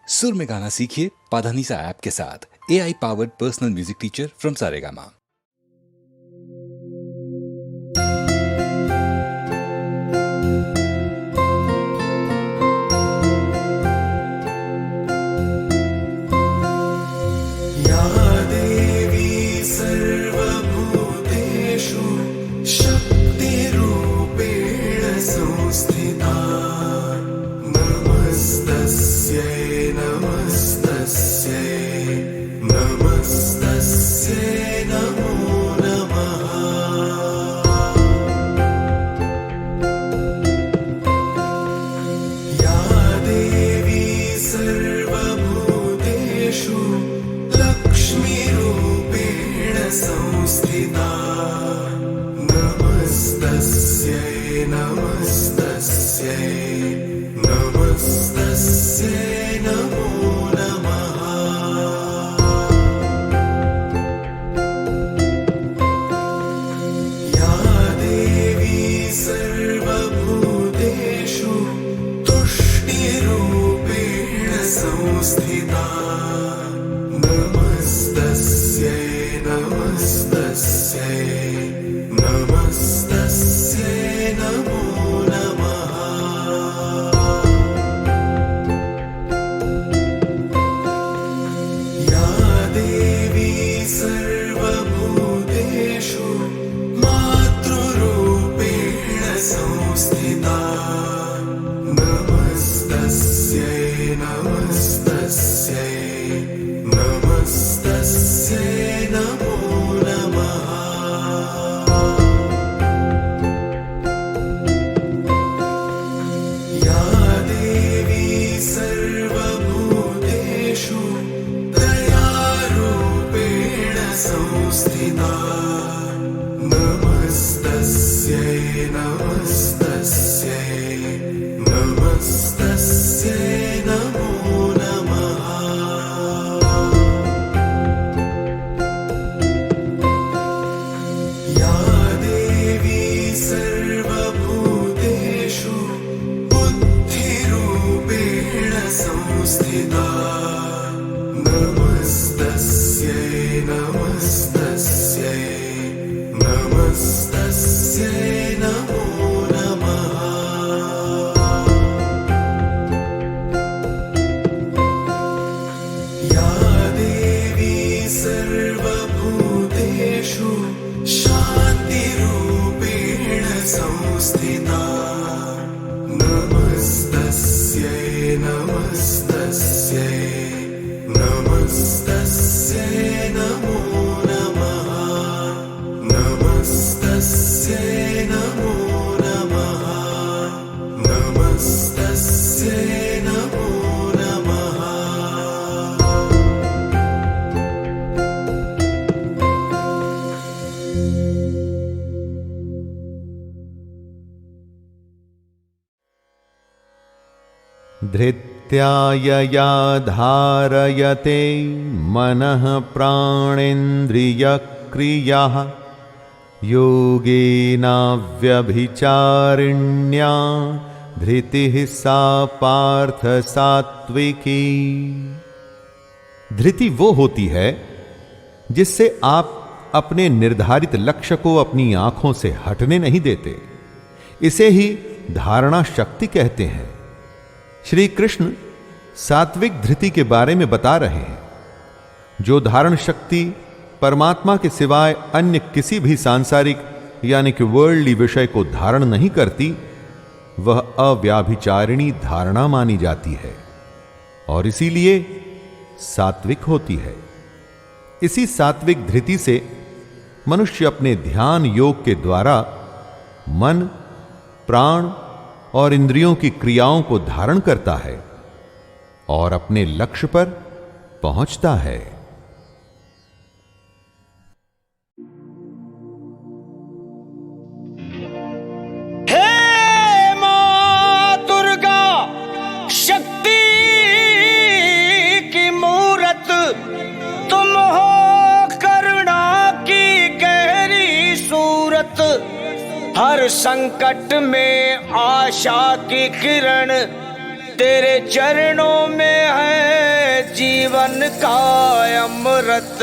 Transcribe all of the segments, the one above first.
सुर में गाना सीखिए पाधानीसा ऐप के साथ। AI powered personal music teacher from Saregama. धृत्यायया धारयते मनः प्राणेन्द्रियक्रियाः योगेनाव्यभिचारिण्या धृतिः सा पार्थ सात्विकी। धृति वो होती है जिससे आप अपने निर्धारित लक्ष्य को अपनी आंखों से हटने नहीं देते। इसे ही धारणा शक्ति कहते हैं। श्री कृष्ण सात्विक धृति के बारे में बता रहे हैं। जो धारण शक्ति परमात्मा के सिवाय अन्य किसी भी सांसारिक यानी कि वर्ल्डली विषय को धारण नहीं करती, वह अव्याभिचारिणी धारणा मानी जाती है और इसीलिए सात्विक होती है। इसी सात्विक धृति से मनुष्य अपने ध्यान योग के द्वारा मन, प्राण और इंद्रियों की क्रियाओं को धारण करता है और अपने लक्ष्य पर पहुंचता है। हे मां दुर्गा शक्ति की मूरत, तुम हो करुणा की गहरी सूरत। हर संकट में आशा की किरण तेरे चरणों में है जीवन का अमृत।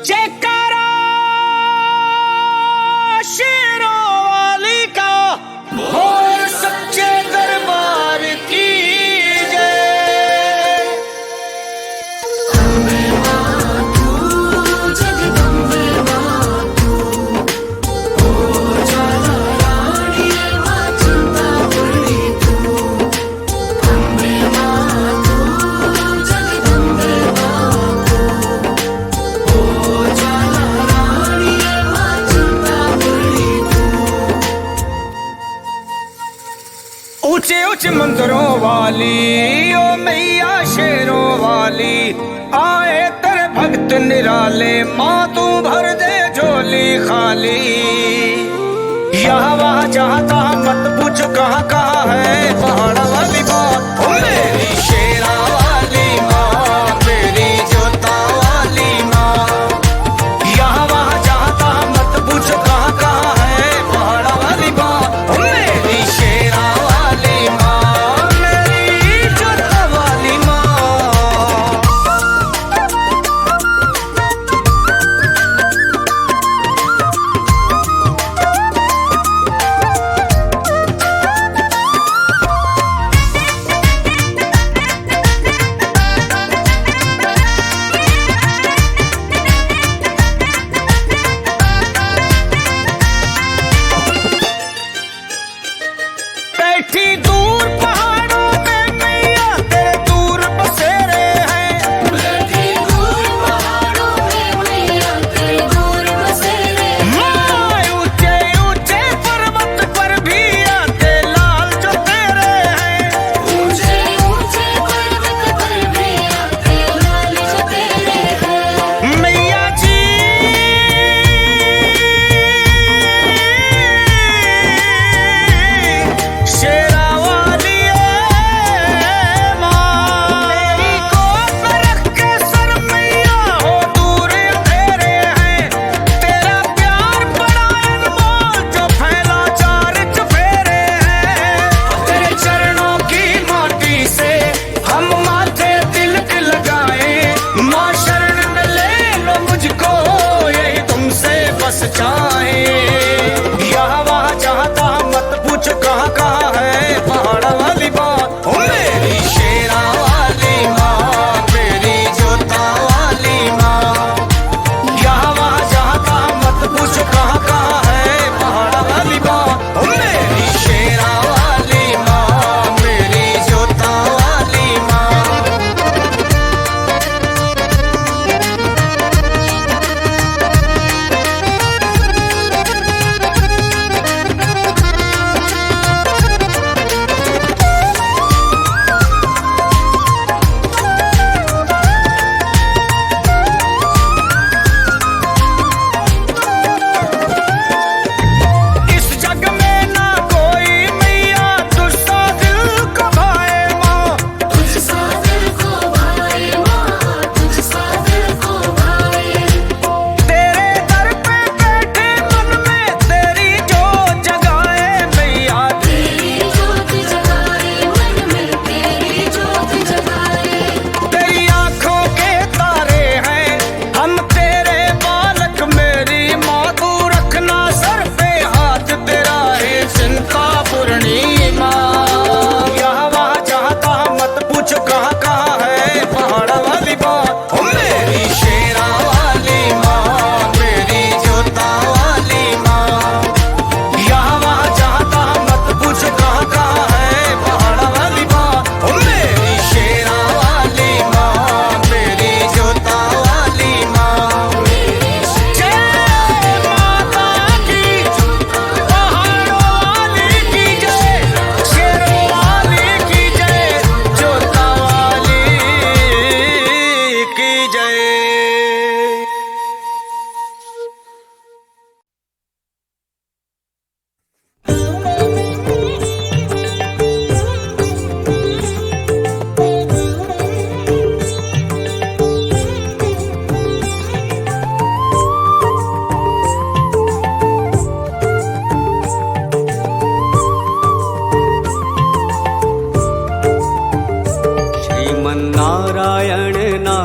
जयकारा शेरों वाली का, बोल सच्चे दरबार की जय। ऊंचे ऊंचे मंदिरों वाली ओ मैया शेरों वाली, आए तेरे भक्त निराले, माँ तू भर दे झोली खाली। यहाँ वहाँ जहाँ तहाँ मत पूछ कहाँ कहाँ है पहाड़ वाली बात। ओ मेरी शेरा वाली माँ, मेरी जोता वाली माँ, यहाँ वहाँ जहाँ तहाँ मत पूछ कहाँ कहाँ है पहाड़ वाली बात। ओ मेरी शेरा वाली माँ, मेरी जोता वाली माँ।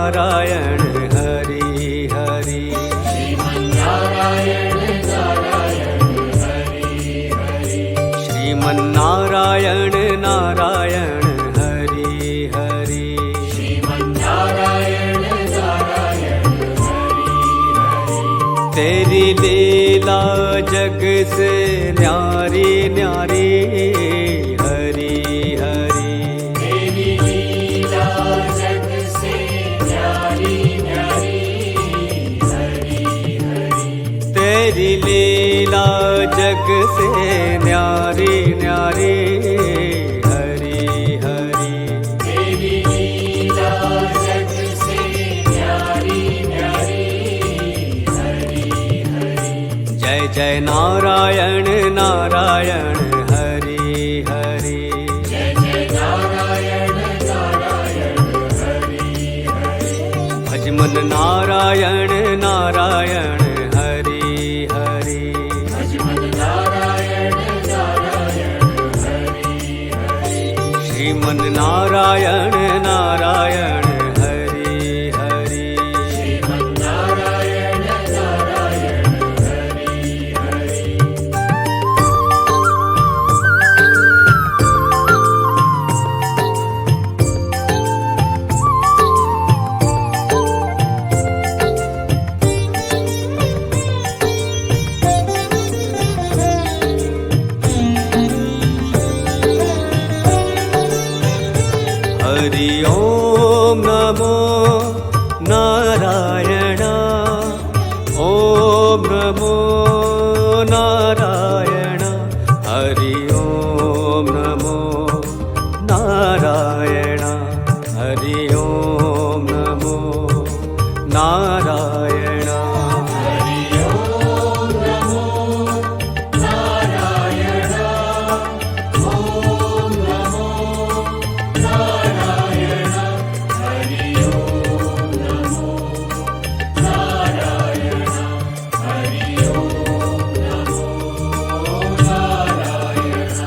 नारायण हरि हरि। श्रीमन्नारायण नारायण हरि हरि। तेरी लीला जग से न्यारी न्यारी हरि हरि। तेरी लीला जग से न्यारी न्यारी हरि हरि। तेरी लीला जग से न्यारी न्यारी हरि हरि। तेरी लीला जग से न्यारी न्यारी हरि हरि। जय जय नारायण नारायण हरि हरि। जय जय नारायण नारायण हरि हरि। भजमन नारायण नारायण हरि हरि। भजमन नारायण नारायण हरि हरि। श्रीमन नारायण नारायण हरि हरि। श्रीमन नारायण नारायण हरि हरि। हरि ओम नमो नारायण। ओम नमो नारायण। हरि ओम नमो नारायण। हरि ओम नमो नारायण। हरि ओम नमो नारायण। ओम नमो नारायण। हरि ओम नमो नारायण। हरि ओम नमो नारायण।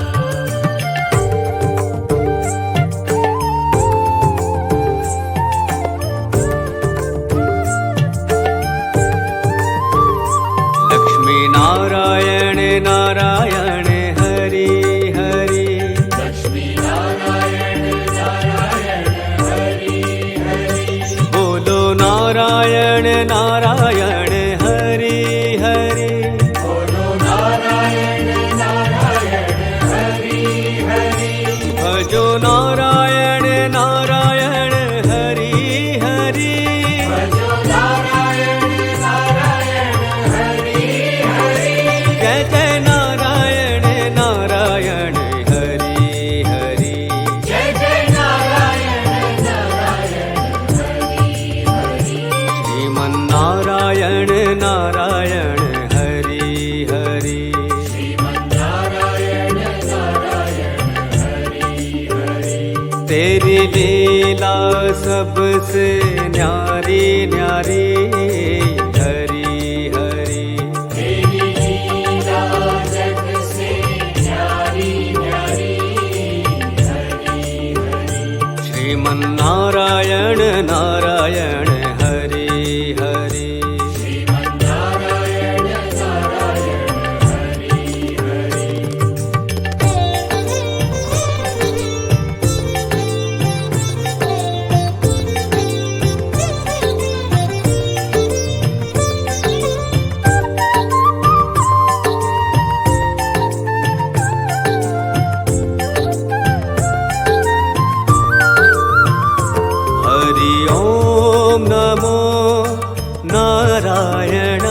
लक्ष्मी नारायण नारायण हरि हरि। लक्ष्मी नारायण नारायण हरि हरि। बोलो नारायण नारायण हरि हरि। बोलो नारायण नारायण हरि हरि। भजो नारायण नारायण हरि हरि। भजो नारायण नारायण हरि हरि। जय जय नारायण नारायण हरि हरि। जय जय नारायण नारायण हरि हरि। श्रीमन नारायण नारायण हरि हरि। श्रीमन नारायण नारायण हरि हरि। तेरी लीला सबसे न्यारी न्यारी हरि हरि। तेरी लीला जग से न्यारी न्यारी हरि हरि। श्रीमन नारायण नारायण हरि हरि। श्रीमन नारायण नारायण हरि हरि। हरि ओम नमो नारायण।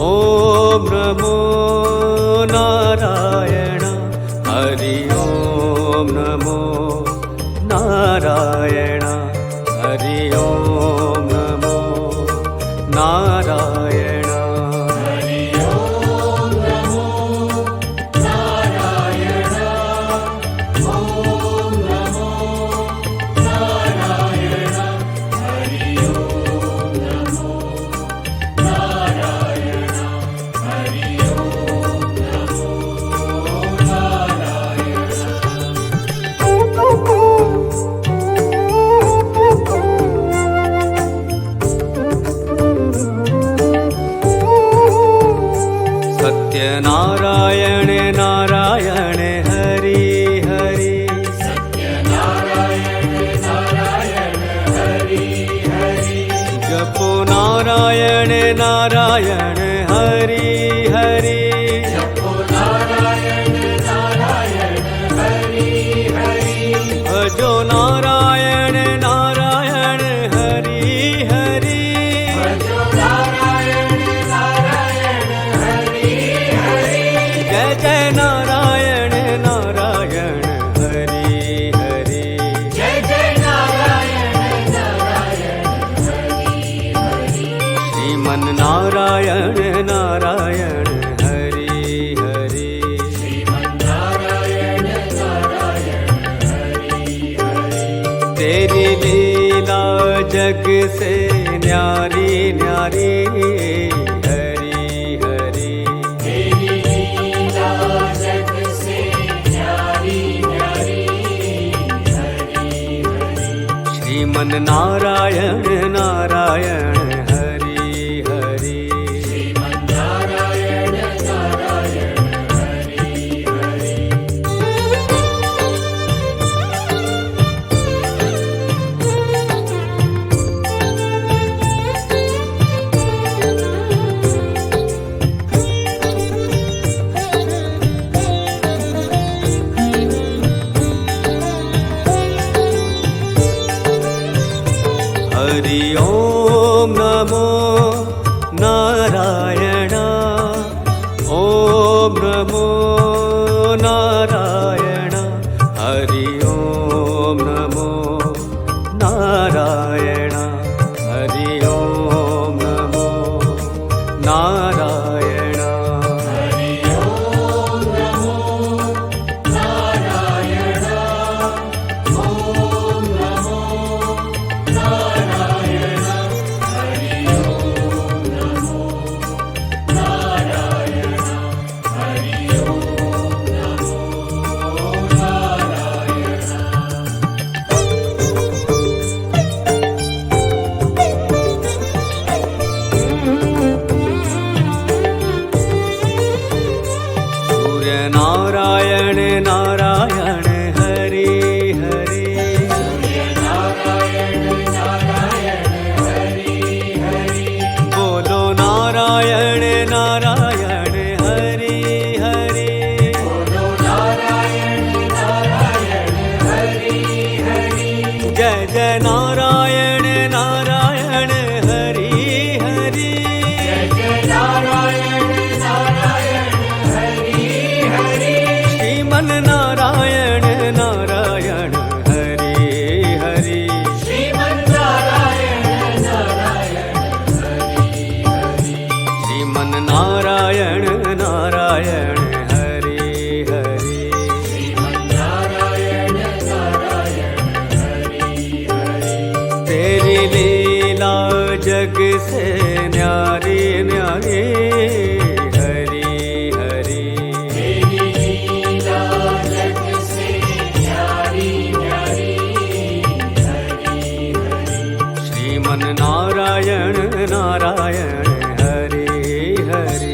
ओम नमो नारायण। हरि ओम नमो नारायण। हरि ओम नमो नारायण। हरि ओम नमो नारायण। ओम नमो नारायण। हरि ओम नमो नारायण। हरि ओम नमो नारायण। नारायण नारायण हरि हरि भजो नारायण नारायण हरि हरि जय जय नारायण नारायण हरि हरि श्रीमन नारायण नारायण हरि हरि तेरी लीला जग से न्यारी न्यारी हरि हरि श्रीमन नारायण नारायण हरि हरि हरि ओम नमो नारायण ओम नमो नारायण हरि ओम नमो नारायण हरि ओम नमो नारायण सूर्य नारायण नारायण हरि हरि बोलो नारायण नारायण हरि हरि जय जय नारायण नारायण हरि हरि श्रीमन नारायण नारायण हरि हरि श्रीमन नारायण नारायण हरि हरि तेरी लीला जग से न्यारी न्यारी हरि हरि श्रीमन नारायण नारायण हरि हरि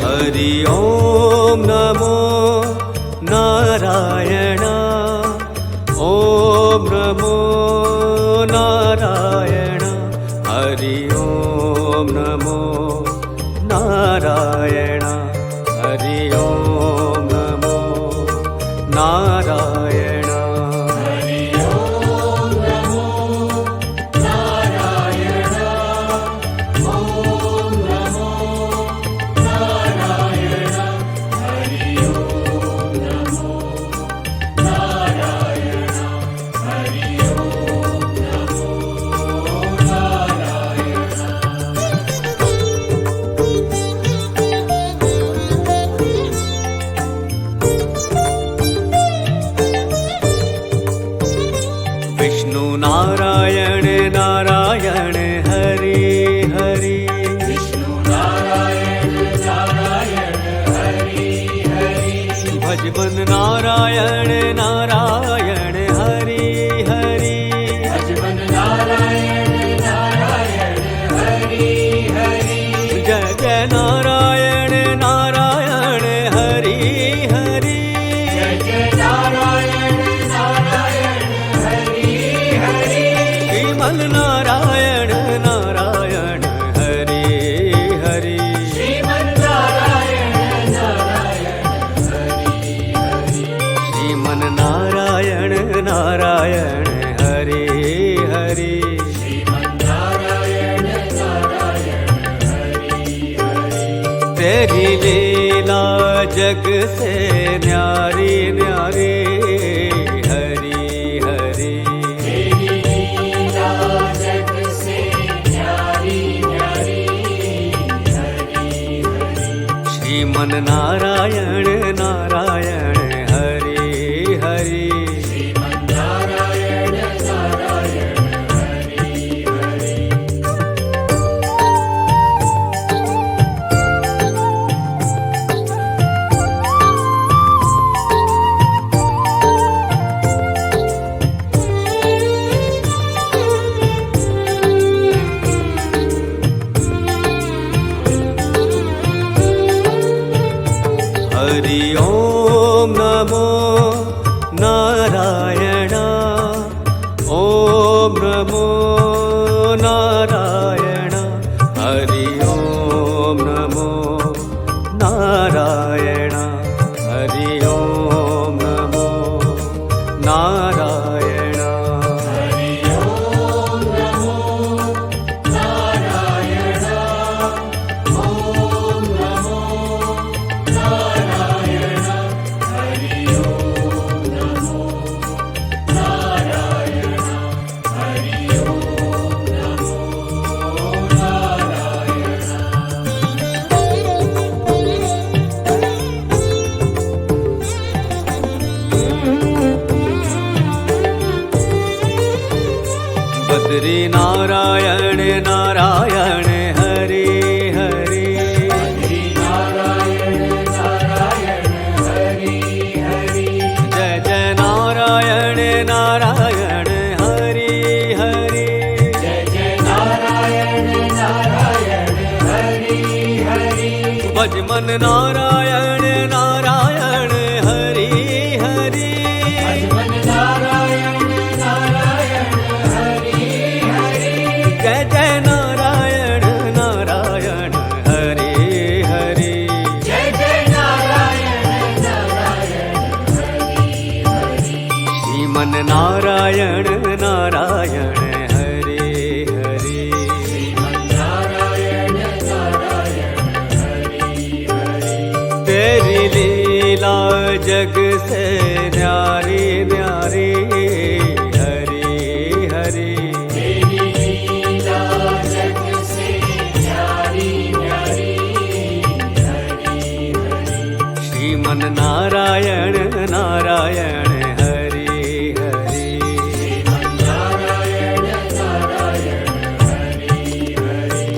हरि ओम नमो नारायण ओम नमो नारायण हरि ओम नमो नारायण हरि ओम नमो नारायण नारायण नारायण हरि हरि भजमन नारायण नारायण हरि हरि जय जय नारायण नारायण हरि हरि जय जय नारायण नारायण हरि हरि श्रीमन नारायण नारायण हरि हरि श्रीमन नारायण नारायण हरि हरि श्रीमन नारायण नारायण हरि हरि श्रीमन नारायण नारायण हरि हरि तेरी लीला जग से न्यारी न्यारी हरि हरि तेरी लीला जग से न्यारी न्यारी हरि हरि श्रीमन नारायण नारायण हरि हरि श्रीमन नारायण नारायण हरि हरि हरि ओम नमो नारायण ओम नमो नारायण हरि ओम नमो नारायण हरि ओम नमो नारायण हरि ओम नमो नारायण ओम नमो नारायण हरि ओम नमो नारायण हरि ओम नमो बद्री नारायण नारायण हरि हरि हरि नारायण नारायण हरि हरि जय जय नारायण नारायण हरि हरि जय जय नारायण नारायण हरि हरि भजमन नारायण नारायण हरि हरि भजमन नारायण नारायण हरि हरि जय जय नारायण नारायण हरि हरि जय जय नारायण नारायण हरि हरि श्रीमन नारायण नारायण हरि हरि श्रीमन नारायण नारायण हरि हरि तेरी लीला जग से न्यारी न्यारी हरि हरि तेरी लीला जग से न्यारी न्यारी हरि हरि श्रीमन नारायण नारायण हरि हरि श्रीमन नारायण नारायण हरि हरि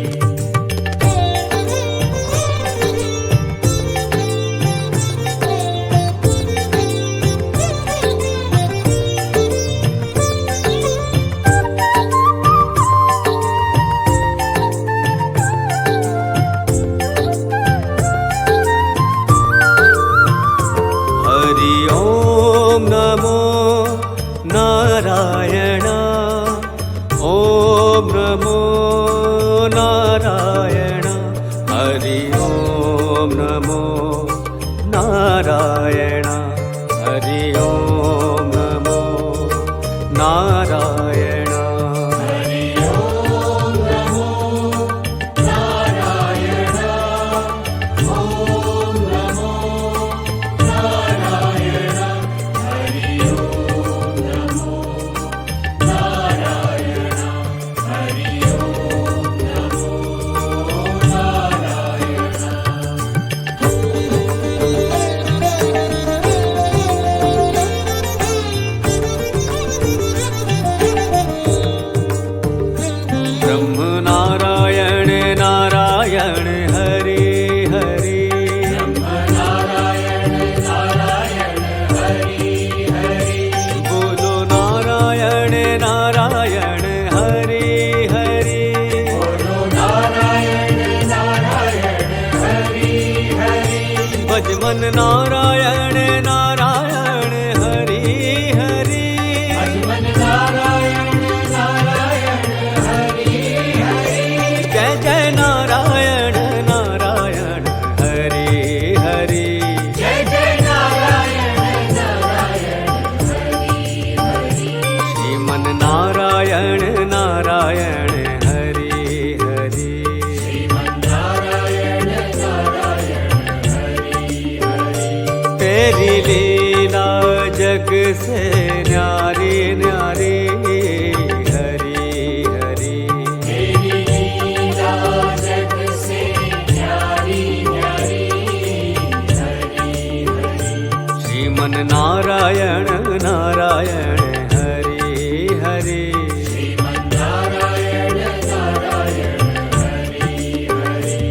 मन नारायण नारायण हरि हरि भज मन नारायण नारायण हरि हरि जय जय नारायण नारायण हरि हरि जय जय नारायण नारायण हरि हरि श्रीमन नारायण नारायण हरि हरि श्रीमन नारायण नारायण हरि हरि तेरी लीला जग से न्यारी न्यारी हरि हरि तेरी लीला जग से न्यारी न्यारी हरि हरि श्रीमन नारायण नारायण हरि हरि श्रीमन नारायण नारायण हरि हरि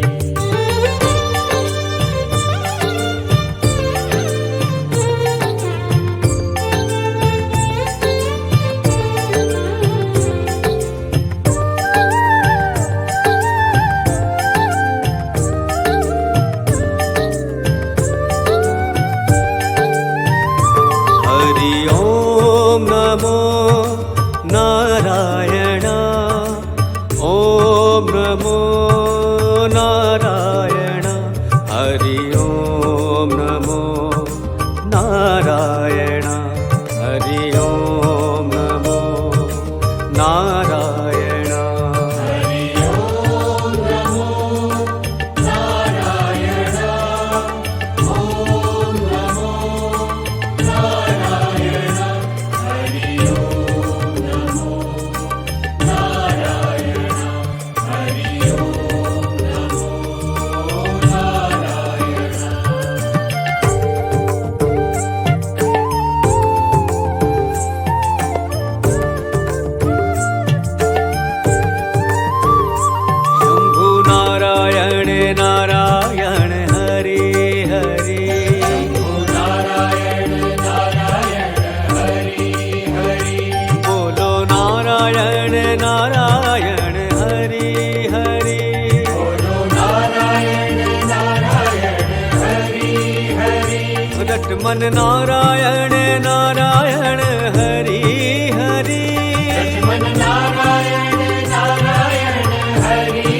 हरि ओम नमो नारायण ओम नमो नारायण हरि ओम नमो नारायण हरि ओम नमो नारायण हरि ओम नमो नारायण ओम नमो नारायण हरि ओम नमो नारायण हरि ओम नमो शंभु नारायण नारायण हरि हरि नारायण नारायण हरि हरि बोलो नारायण नारायण हरि हरि बोलो नारायण नारायण हरि हरि उदट मन नारायण नारायण हरि हरि मन नारायण नारायण हरि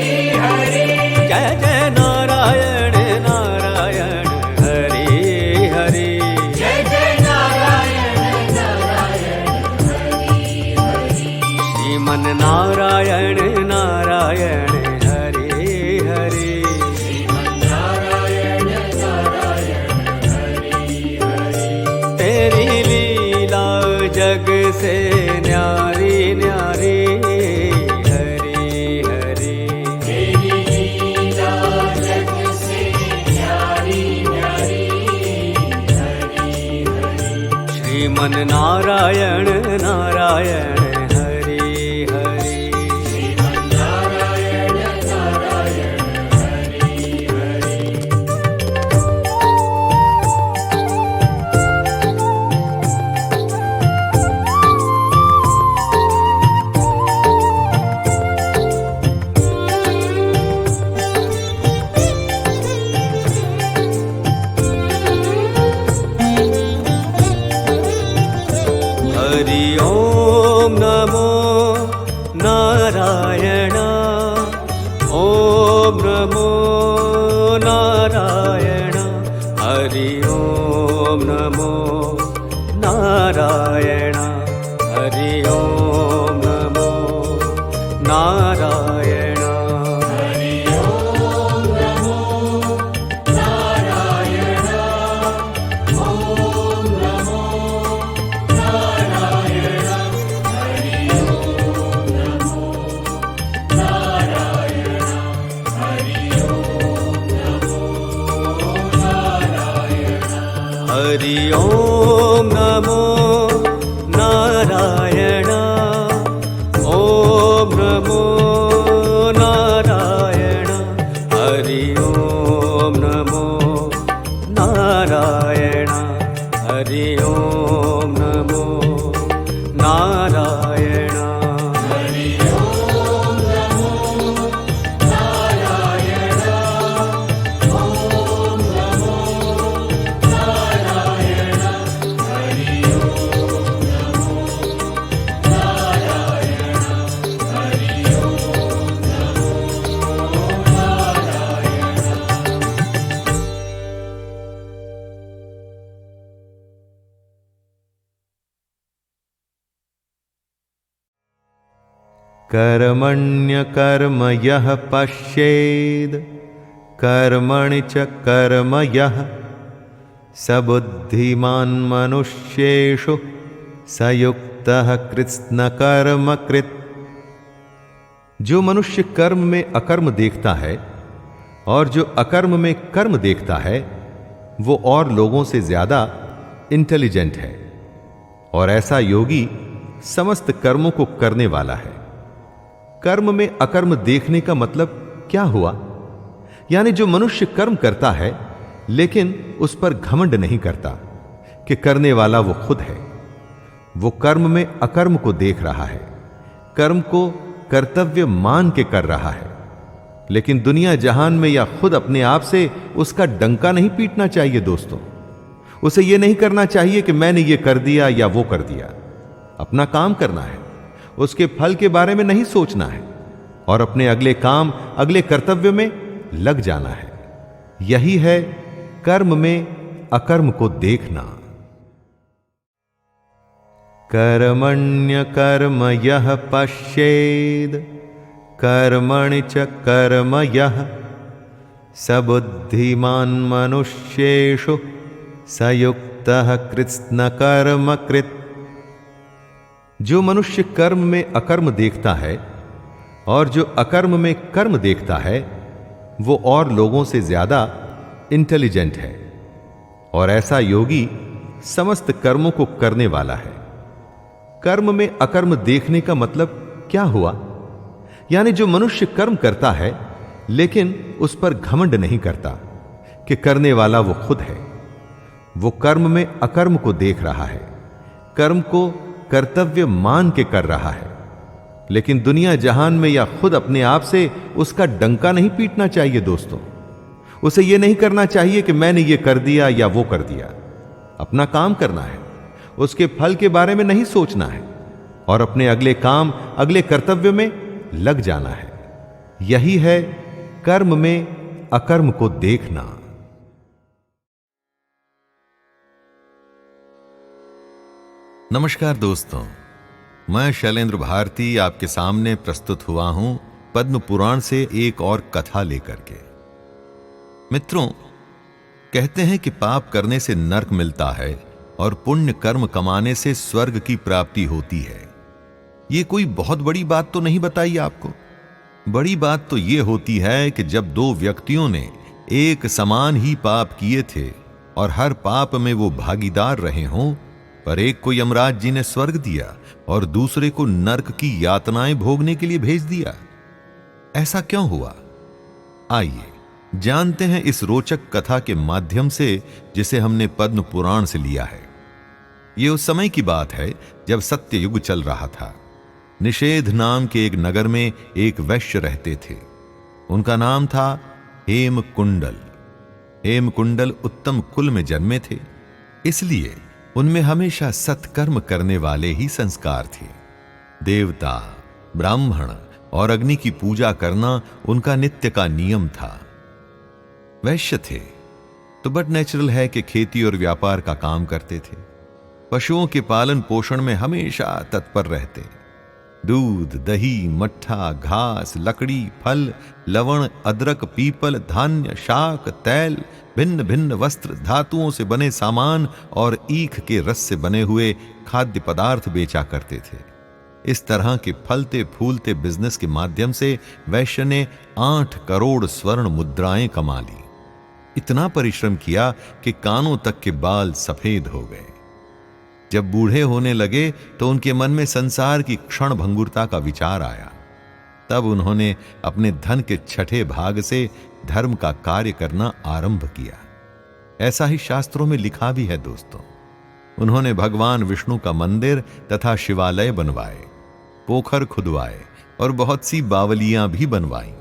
हरि जय जय नारायण नारायण हरि हरि जय जय नारायण नारायण हरि हरि श्रीमन नारायण नारायण हरि हरि श्रीमन नारायण नारायण हरि हरि तेरी लीला जग से न्यारी न्यारी हरि हरि तेरी लीला जग से न्यारी न्यारी हरि हरि श्रीमन नारायण नारायण हरि हरि श्रीमन नारायण नारायण हरि हरि हरि ओम नमो नारायण ओम नमो नारायण हरि ओम नमो नारायण हरि ओम नमो नारायण हरि ओम नमो नारायण ओम नमो नारायण हरि ओम नमो नारायण हरि ओम नमो नारायण हरि ओम नमो नारायण ओम नमो नारायण हरि ओम नमो नारायण हरि ओम नमो नारायण हरि ओम नमो नारायण ओम नमो कर्मण्यकर्म यः पश्येद् कर्मणि च कर्म यः स बुद्धिमान् मनुष्येषु स युक्तः कृत्स्नकर्म कृत्। जो मनुष्य कर्म में अकर्म देखता है और जो अकर्म में कर्म देखता है वो और लोगों से ज्यादा इंटेलिजेंट है, और ऐसा योगी समस्त कर्मों को करने वाला है। कर्म में अकर्म देखने का मतलब क्या हुआ? यानी जो मनुष्य कर्म करता है लेकिन उस पर घमंड नहीं करता कि करने वाला वो खुद है, वो कर्म में अकर्म को देख रहा है, कर्म को कर्तव्य मान के कर रहा है। लेकिन दुनिया जहान में या खुद अपने आप से उसका डंका नहीं पीटना चाहिए दोस्तों। उसे यह नहीं करना चाहिए कि मैंने ये कर दिया या वो कर दिया। अपना काम करना है, उसके फल के बारे में नहीं सोचना है, और अपने अगले काम अगले कर्तव्य में लग जाना है। यही है कर्म में अकर्म को देखना। कर्मण्यकर्म यः पश्येद् कर्मणि च कर्म यः स बुद्धिमान् मनुष्येषु स युक्तः कृत्स्नकर्म कृत्। जो मनुष्य कर्म में अकर्म देखता है और जो अकर्म में कर्म देखता है वो और लोगों से ज्यादा इंटेलिजेंट है, और ऐसा योगी समस्त कर्मों को करने वाला है। कर्म में अकर्म देखने का मतलब क्या हुआ? यानी जो मनुष्य कर्म करता है लेकिन उस पर घमंड नहीं करता कि करने वाला वो खुद है, वो कर्म में अकर्म को देख रहा है, कर्म को कर्तव्य मान के कर रहा है। लेकिन दुनिया जहान में या खुद अपने आप से उसका डंका नहीं पीटना चाहिए दोस्तों। उसे यह नहीं करना चाहिए कि मैंने ये कर दिया या वो कर दिया। अपना काम करना है, उसके फल के बारे में नहीं सोचना है, और अपने अगले काम अगले कर्तव्य में लग जाना है। यही है कर्म में अकर्म को देखना। नमस्कार दोस्तों, मैं शैलेंद्र भारती आपके सामने प्रस्तुत हुआ हूं पद्म पुराण से एक और कथा लेकर के। मित्रों, कहते हैं कि पाप करने से नरक मिलता है और पुण्य कर्म कमाने से स्वर्ग की प्राप्ति होती है। ये कोई बहुत बड़ी बात तो नहीं बताई आपको। बड़ी बात तो ये होती है कि जब दो व्यक्तियों ने एक समान ही पाप किए थे और हर पाप में वो भागीदार रहे हों, पर एक को यमराज जी ने स्वर्ग दिया और दूसरे को नरक की यातनाएं भोगने के लिए भेज दिया। ऐसा क्यों हुआ? आइए जानते हैं इस रोचक कथा के माध्यम से, जिसे हमने पद्म पुराण से लिया है। यह उस समय की बात है जब सत्य युग चल रहा था। निषेध नाम के एक नगर में एक वैश्य रहते थे। उनका नाम था हेमकुंडल। हेमकुंडल उत्तम कुल में जन्मे थे, इसलिए उनमें हमेशा सत्कर्म करने वाले ही संस्कार थे। देवता, ब्राह्मण और अग्नि की पूजा करना उनका नित्य का नियम था। वैश्य थे तो बट नेचुरल है कि खेती और व्यापार का काम करते थे। पशुओं के पालन पोषण में हमेशा तत्पर रहते। दूध, दही, मट्ठा, घास, लकड़ी, फल, लवण, अदरक, पीपल, धान्य, शाक, तैल, भिन्न भिन्न वस्त्र, धातुओं से बने सामान और ईख के रस से बने हुए खाद्य पदार्थ बेचा करते थे। इस तरह के फलते फूलते बिजनेस के माध्यम से वैश्य ने 8 करोड़ स्वर्ण मुद्राएं कमा ली। इतना परिश्रम किया कि कानों तक के बाल सफेद हो गए। जब बूढ़े होने लगे तो उनके मन में संसार की क्षण भंगुरता का विचार आया। तब उन्होंने अपने धन के छठे भाग से धर्म का कार्य करना आरंभ किया। ऐसा ही शास्त्रों में लिखा भी है दोस्तों। उन्होंने भगवान विष्णु का मंदिर तथा शिवालय बनवाए, पोखर खुदवाए और बहुत सी बावलियां भी बनवाई।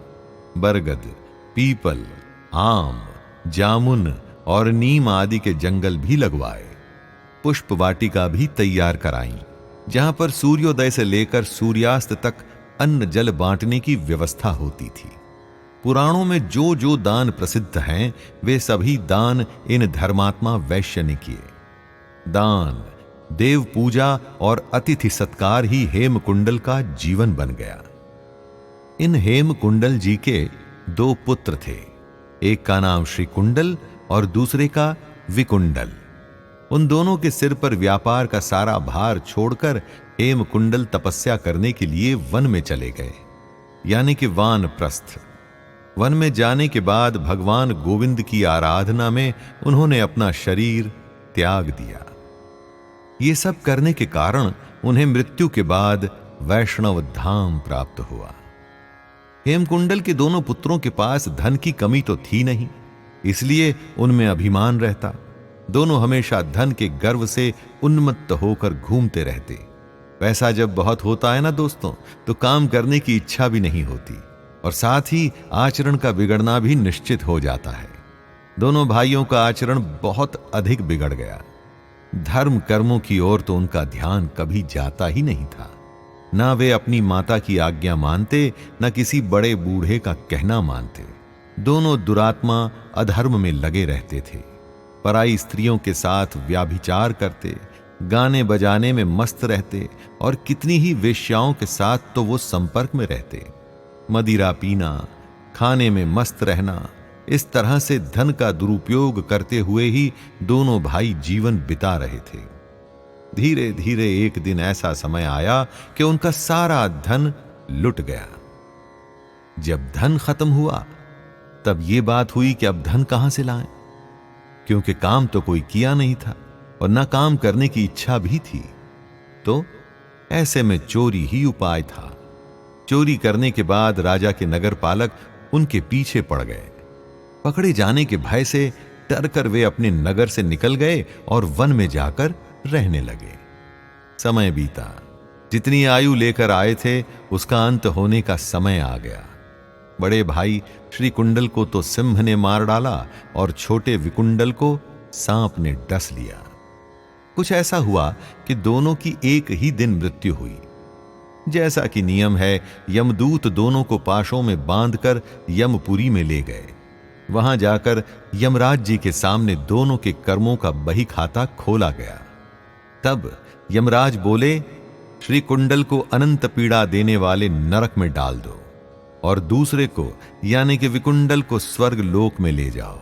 बरगद, पीपल, आम, जामुन और नीम आदि के जंगल भी लगवाए। पुष्प वाटिका भी तैयार कराई, जहां पर सूर्योदय से लेकर सूर्यास्त तक अन्न जल बांटने की व्यवस्था होती थी। पुराणों में जो जो दान प्रसिद्ध हैं, वे सभी दान इन धर्मात्मा वैश्य ने किए। दान, देव पूजा और अतिथि सत्कार ही हेमकुंडल का जीवन बन गया। इन हेमकुंडल जी के 2 पुत्र थे। एक का नाम श्री कुंडल और दूसरे का विकुंडल। उन दोनों के सिर पर व्यापार का सारा भार छोड़कर हेमकुंडल तपस्या करने के लिए वन में चले गए, यानी कि वानप्रस्थ। वन में जाने के बाद भगवान गोविंद की आराधना में उन्होंने अपना शरीर त्याग दिया। ये सब करने के कारण उन्हें मृत्यु के बाद वैष्णव धाम प्राप्त हुआ। हेमकुंडल के दोनों पुत्रों के पास धन की कमी तो थी नहीं, इसलिए उनमें अभिमान रहता। दोनों हमेशा धन के गर्व से उन्मत्त होकर घूमते रहते। पैसा जब बहुत होता है ना दोस्तों, तो काम करने की इच्छा भी नहीं होती और साथ ही आचरण का बिगड़ना भी निश्चित हो जाता है। दोनों भाइयों का आचरण बहुत अधिक बिगड़ गया। धर्म कर्मों की ओर तो उनका ध्यान कभी जाता ही नहीं था। ना वे अपनी माता की आज्ञा मानते, न किसी बड़े बूढ़े का कहना मानते। दोनों दुरात्मा अधर्म में लगे रहते थे। पराई स्त्रियों के साथ व्याभिचार करते, गाने बजाने में मस्त रहते और कितनी ही वेश्याओं के साथ तो वो संपर्क में रहते। मदिरा पीना, खाने में मस्त रहना, इस तरह से धन का दुरुपयोग करते हुए ही दोनों भाई जीवन बिता रहे थे। धीरे धीरे एक दिन ऐसा समय आया कि उनका सारा धन लुट गया। जब धन खत्म हुआ तब यह बात हुई कि अब धन कहां से लाएं, क्योंकि काम तो कोई किया नहीं था और ना काम करने की इच्छा भी थी। तो ऐसे में चोरी ही उपाय था। चोरी करने के बाद राजा के नगर पालक उनके पीछे पड़ गए। पकड़े जाने के भय से डरकर वे अपने नगर से निकल गए और वन में जाकर रहने लगे। समय बीता। जितनी आयु लेकर आए थे उसका अंत होने का समय आ गया। बड़े भाई श्री कुंडल को तो सिंह ने मार डाला और छोटे विकुंडल को सांप ने डस लिया। कुछ ऐसा हुआ कि दोनों की एक ही दिन मृत्यु हुई। जैसा कि नियम है, यमदूत दोनों को पाशों में बांधकर यमपुरी में ले गए। वहां जाकर यमराज जी के सामने दोनों के कर्मों का बही खाता खोला गया। तब यमराज बोले, श्री कुंडल को अनंत पीड़ा देने वाले नरक में डाल दो और दूसरे को यानी कि विकुंडल को स्वर्ग लोक में ले जाओ।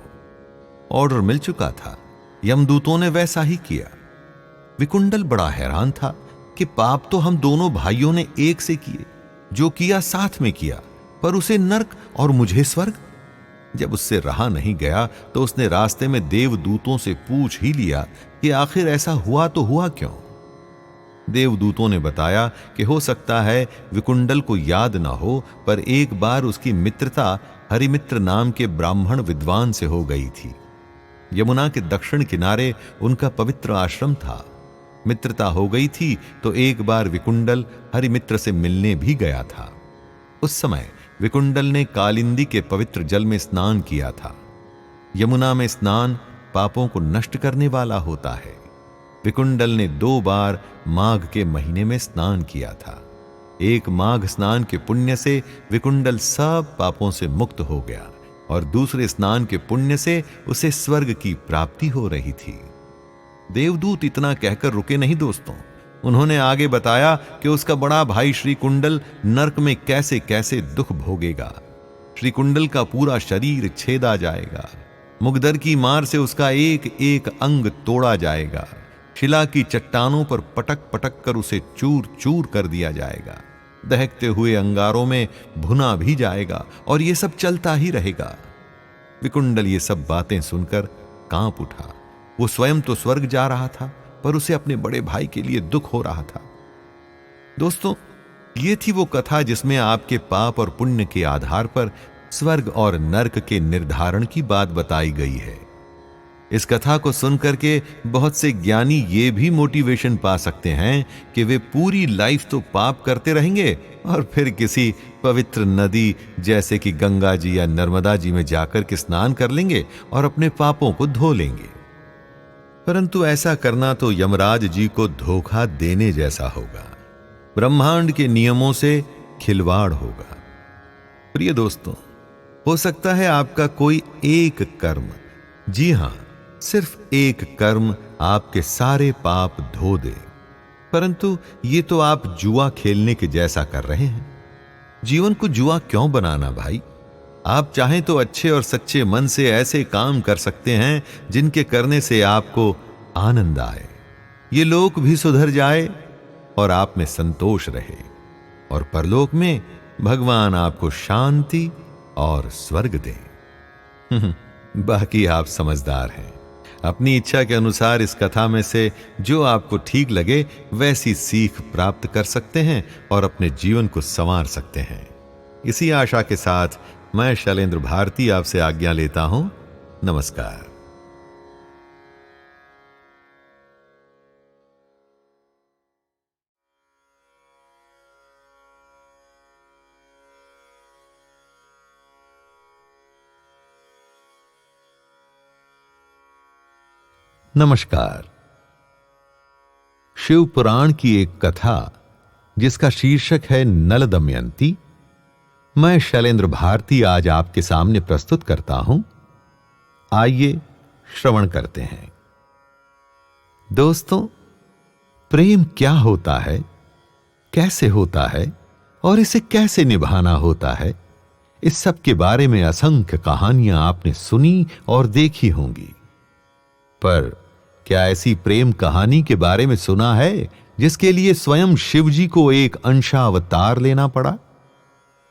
ऑर्डर मिल चुका था। यमदूतों ने वैसा ही किया। विकुंडल बड़ा हैरान था कि पाप तो हम दोनों भाइयों ने एक से किए, जो किया साथ में किया, पर उसे नरक और मुझे स्वर्ग। जब उससे रहा नहीं गया तो उसने रास्ते में देवदूतों से पूछ ही लिया कि आखिर ऐसा हुआ तो हुआ क्यों। देवदूतों ने बताया कि हो सकता है विकुंडल को याद ना हो, पर एक बार उसकी मित्रता हरिमित्र नाम के ब्राह्मण विद्वान से हो गई थी। यमुना के दक्षिण किनारे उनका पवित्र आश्रम था। मित्रता हो गई थी तो एक बार विकुंडल हरिमित्र से मिलने भी गया था। उस समय विकुंडल ने कालिंदी के पवित्र जल में स्नान किया था। यमुना में स्नान पापों को नष्ट करने वाला होता है। विकुंडल ने 2 बार माघ के महीने में स्नान किया था। एक माघ स्नान के पुण्य से विकुंडल सब पापों से मुक्त हो गया और दूसरे स्नान के पुण्य से उसे स्वर्ग की प्राप्ति हो रही थी। देवदूत इतना कहकर रुके नहीं दोस्तों। उन्होंने आगे बताया कि उसका बड़ा भाई श्री कुंडल नरक में कैसे कैसे दुख भोगेगा। श्री कुंडल का पूरा शरीर छेदा जाएगा। मुगदर की मार से उसका एक एक अंग तोड़ा जाएगा। शिला की चट्टानों पर पटक पटक कर उसे चूर चूर कर दिया जाएगा। दहकते हुए अंगारों में भुना भी जाएगा और यह सब चलता ही रहेगा। विकुंडल ये सब बातें सुनकर कांप उठा। वो स्वयं तो स्वर्ग जा रहा था, पर उसे अपने बड़े भाई के लिए दुख हो रहा था। दोस्तों, ये थी वो कथा जिसमें आपके पाप और पुण्य के आधार पर स्वर्ग और नरक के निर्धारण की बात बताई गई है। इस कथा को सुनकर के बहुत से ज्ञानी ये भी मोटिवेशन पा सकते हैं कि वे पूरी लाइफ तो पाप करते रहेंगे और फिर किसी पवित्र नदी जैसे कि गंगा जी या नर्मदा जी में जाकर के स्नान कर लेंगे और अपने पापों को धो लेंगे। परंतु ऐसा करना तो यमराज जी को धोखा देने जैसा होगा। ब्रह्मांड के नियमों से खिलवाड़ होगा। प्रिय दोस्तों, हो सकता है आपका कोई एक कर्म, जी हां, सिर्फ एक कर्म आपके सारे पाप धो दे, परंतु ये तो आप जुआ खेलने के जैसा कर रहे हैं। जीवन को जुआ क्यों बनाना भाई? आप चाहें तो अच्छे और सच्चे मन से ऐसे काम कर सकते हैं जिनके करने से आपको आनंद आए, ये लोक भी सुधर जाए और आप में संतोष रहे, और परलोक में भगवान आपको शांति और स्वर्ग दे। बाकी आप समझदार हैं, अपनी इच्छा के अनुसार इस कथा में से जो आपको ठीक लगे वैसी सीख प्राप्त कर सकते हैं और अपने जीवन को संवार सकते हैं। इसी आशा के साथ मैं शैलेंद्र भारती आपसे आज्ञा लेता हूं। नमस्कार। नमस्कार। शिव पुराण की एक कथा जिसका शीर्षक है नल दमयंती, मैं शैलेंद्र भारती आज आपके सामने प्रस्तुत करता हूं। आइए श्रवण करते हैं। दोस्तों, प्रेम क्या होता है, कैसे होता है और इसे कैसे निभाना होता है, इस सब के बारे में असंख्य कहानियां आपने सुनी और देखी होंगी। पर क्या ऐसी प्रेम कहानी के बारे में सुना है जिसके लिए स्वयं शिव जी को एक अंशावतार लेना पड़ा?